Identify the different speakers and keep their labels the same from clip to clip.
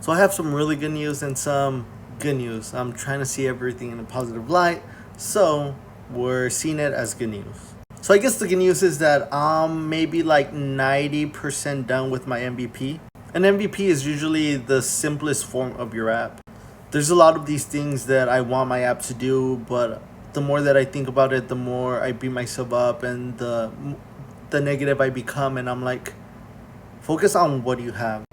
Speaker 1: So I have some really good news and some good news. I'm trying to see everything in a positive light. So we're seeing it as good news. So I guess the good news is that I'm maybe like 90% done with my MVP. An MVP is usually the simplest form of your app. There's a lot of these things that I want my app to do, but the more that I think about it, the more I beat myself up, and the negative I become. And I'm like, focus on what you have,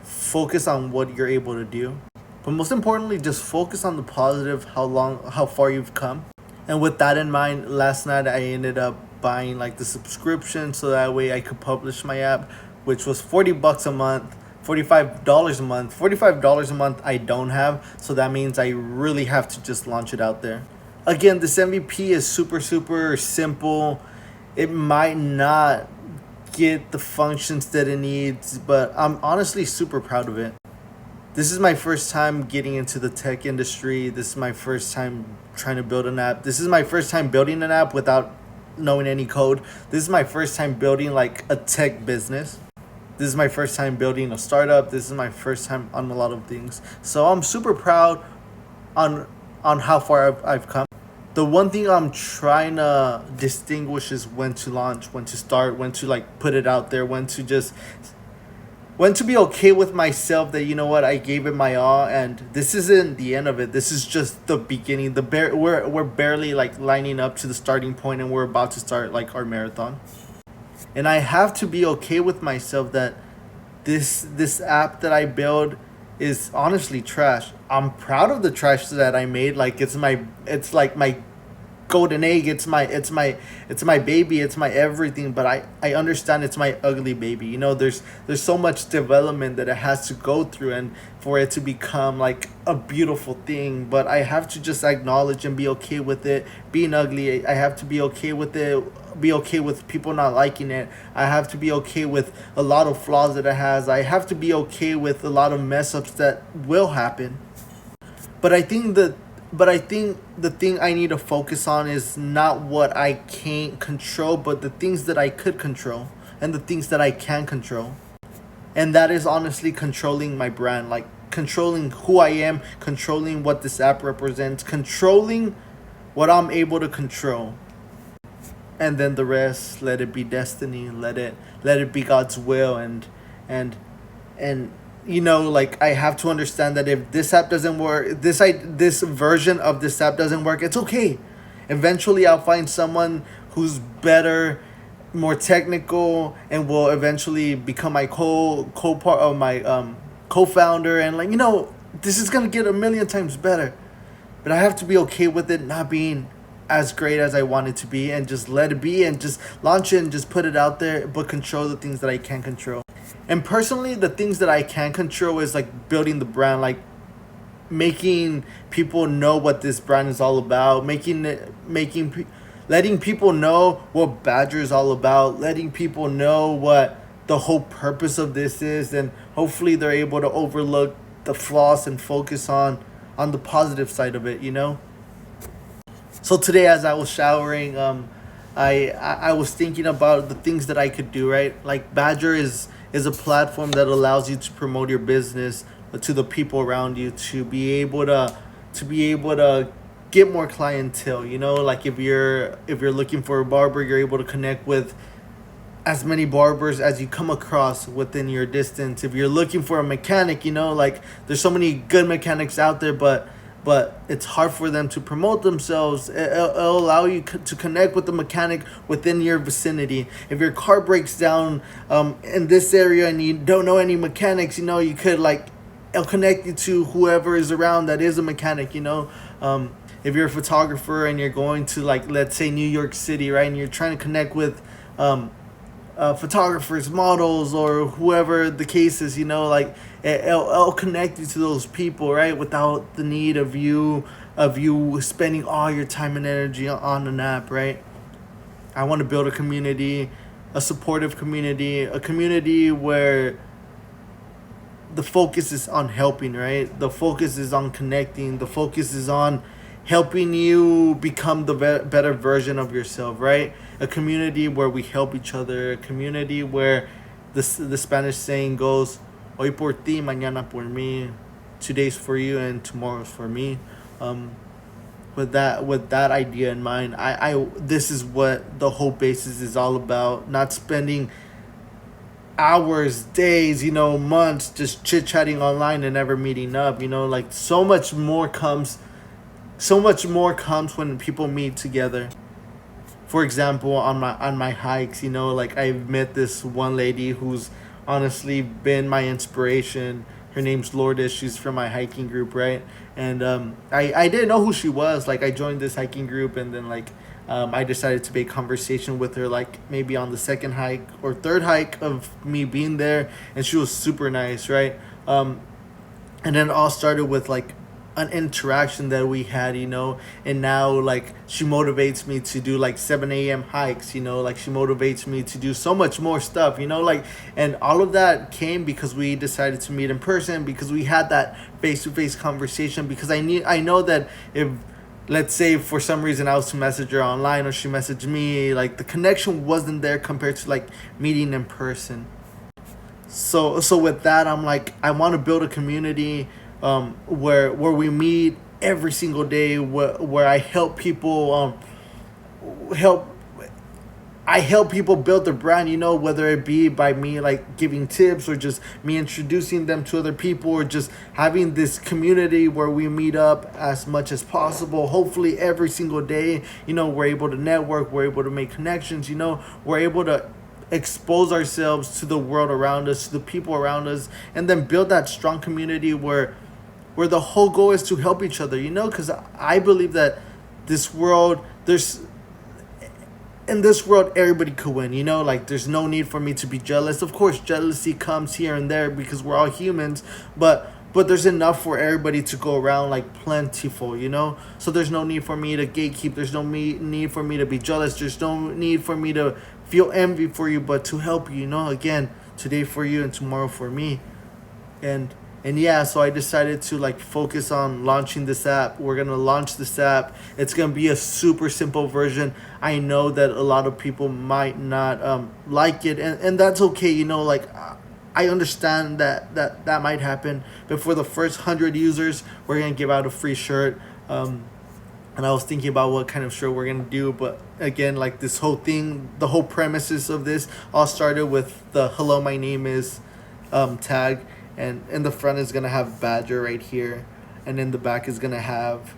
Speaker 1: focus on what you're able to do, but most importantly, just focus on the positive, how far you've come. And with that in mind, last night I ended up buying like the subscription so that way I could publish my app, which was $40 a month, $45 a month. $45 a month I don't have, so that means I really have to just launch it out there. Again, this MVP is super simple. It might not get the functions that it needs, but I'm honestly super proud of it. This is my first time getting into the tech industry. This is my first time trying to build an app. This is my first time building an app without knowing any code. This is my first time building like a tech business. This is my first time building a startup. This is my first time on a lot of things. So I'm super proud on how far I've come. The one thing I'm trying to distinguish is when to launch, when to start, when to like put it out there, when to be okay with myself that, you know what, I gave it my all, and this isn't the end of it. This is just the beginning. We're barely like lining up to the starting point, and we're about to start like our marathon. And I have to be okay with myself that this app that I build is honestly trash. I'm proud of the trash that I made. Like it's like my golden egg. It's my baby. It's my everything. But I understand it's my ugly baby. You know, there's so much development that it has to go through, and for it to become like a beautiful thing. But I have to just acknowledge and be okay with it being ugly. I have to be okay with it. Be okay with people not liking it. I have to be okay with a lot of flaws that it has. I have to be okay with a lot of mess ups that will happen. But I think the thing I need to focus on is not what I can't control, but the things that I could control and the things that I can control. And that is honestly controlling my brand, like controlling who I am, controlling what this app represents, controlling what I'm able to control. And then the rest, let it be destiny, let it be God's will. And you know, like, I have to understand that if this app doesn't work, this version of this app doesn't work, it's okay. Eventually I'll find someone who's better, more technical, and will eventually become my co-founder. And like, you know, this is gonna get a million times better. But I have to be okay with it not being as great as I want it to be, and just let it be, and just launch it and just put it out there, but control the things that I can control. And personally, the things that I can control is like building the brand, like making people know what this brand is all about, letting people know what Badger is all about, letting people know what the whole purpose of this is, and hopefully they're able to overlook the flaws and focus on the positive side of it, you know? So today, as I was showering, I was thinking about the things that I could do, right? Like Badger is a platform that allows you to promote your business to the people around you, to be able to get more clientele. You know, like if you're looking for a barber, you're able to connect with as many barbers as you come across within your distance. If you're looking for a mechanic, you know, like there's so many good mechanics out there, but it's hard for them to promote themselves. It'll allow you to connect with the mechanic within your vicinity. If your car breaks down in this area and you don't know any mechanics, you know, you could like, it'll connect you to whoever is around that is a mechanic, you know. If you're a photographer and you're going to, like, let's say New York City, right, and you're trying to connect with photographers, models, or whoever the case is, you know, like it'll connect you to those people, right, without the need of you spending all your time and energy on an app, right? I want to build a community, a supportive community, a community where the focus is on helping, right? The focus is on connecting. The focus is on helping you become the better version of yourself, right? A community where we help each other, a community where the Spanish saying goes, Hoy por ti, mañana por mí. Today's for you and tomorrow's for me. Um, with that idea in mind, I this is what the whole basis is all about. Not spending hours, days, months just chit chatting online and never meeting up. Like so much more comes when people meet together. For example, on my hikes, like I've met this one lady who's honestly been my inspiration. Her name's Lourdes. She's from my hiking group, right? And I didn't know who she was. Like I joined this hiking group, and then like I decided to make conversation with her, like maybe on the second hike or third hike of me being there, and she was super nice, right? And then it all started with like an interaction that we had, and now like she motivates me to do like 7 a.m. hikes, like she motivates me to do so much more stuff, like, and all of that came because we decided to meet in person, because we had that face-to-face conversation, because I know that if, let's say for some reason I was to message her online or she messaged me, like the connection wasn't there compared to like meeting in person. So with that, I'm like, I want to build a community, where we meet every single day, where I help people, help I help people build their brand, whether it be by me like giving tips, or just me introducing them to other people, or just having this community where we meet up as much as possible. Hopefully every single day, we're able to network, we're able to make connections, we're able to expose ourselves to the world around us, to the people around us, and then build that strong community where the whole goal is to help each other, because I believe that this world, there's in this world everybody could win, like there's no need for me to be jealous. Of course jealousy comes here and there because we're all humans, but there's enough for everybody to go around like plentiful, so there's no need for me to gatekeep, there's no need for me to be jealous, there's no need for me to feel envy for you, but to help you, again, today for you and tomorrow for me. And yeah, so I decided to like focus on launching this app. We're gonna launch this app. It's gonna be a super simple version. I know that a lot of people might not like it, and that's okay. Like I understand that might happen. But for the first 100 users, we're gonna give out a free shirt. And I was thinking about what kind of shirt we're gonna do, but again, like this whole thing, the whole premises of this all started with the "Hello, my name is" tag. And in the front is gonna have Badger right here, and in the back is gonna have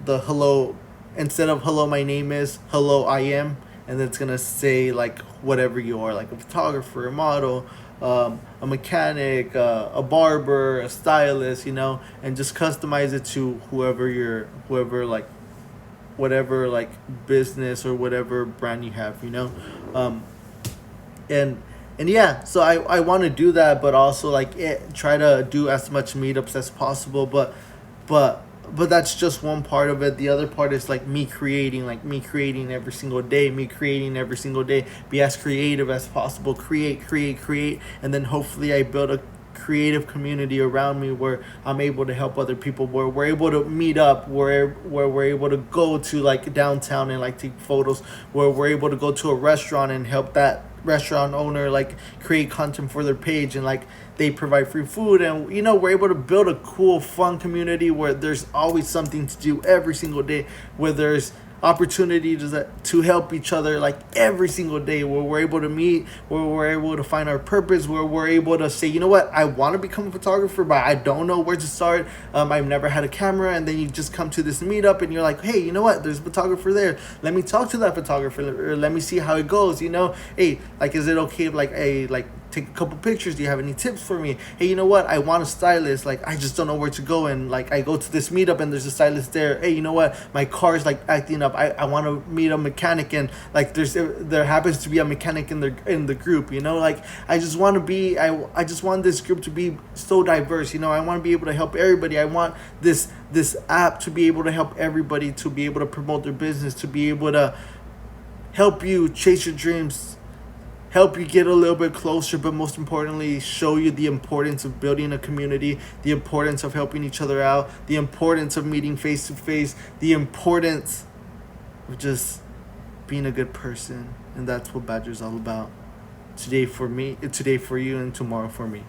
Speaker 1: the hello, instead of "hello my name is," "hello I am," and then it's gonna say like whatever you are, like a photographer, a model, a mechanic, a barber, a stylist, and just customize it to whoever like whatever like business or whatever brand you have, and and yeah, so I want to do that, but also like try to do as much meetups as possible, but that's just one part of it. The other part is like me creating every single day, be as creative as possible, create, and then hopefully I build a creative community around me where I'm able to help other people, where we're able to meet up, where we're able to go to like downtown and like take photos, where we're able to go to a restaurant and help that restaurant owner like create content for their page, and like they provide free food, and we're able to build a cool fun community where there's always something to do every single day, where there's opportunity to help each other like every single day, where we're able to meet, where we're able to find our purpose, where we're able to say, what, I want to become a photographer, but I don't know where to start. I've never had a camera, and then you just come to this meetup and you're like, hey, what, there's a photographer there, let me talk to that photographer, or let me see how it goes. Hey, like, is it okay if like, hey, like take a couple pictures, do you have any tips for me? Hey, what, I want a stylist, like I just don't know where to go, and like I go to this meetup and there's a stylist there. Hey, what, my car is like acting up, I want to meet a mechanic, and like there happens to be a mechanic in the group, like I just want to be, I just want this group to be so diverse. I want to be able to help everybody. I want this app to be able to help everybody, to be able to promote their business, to be able to help you chase your dreams, help you get a little bit closer, but most importantly, show you the importance of building a community, the importance of helping each other out, the importance of meeting face to face, the importance of just being a good person. And that's what Badger's all about. Today for me, today for you, and tomorrow for me.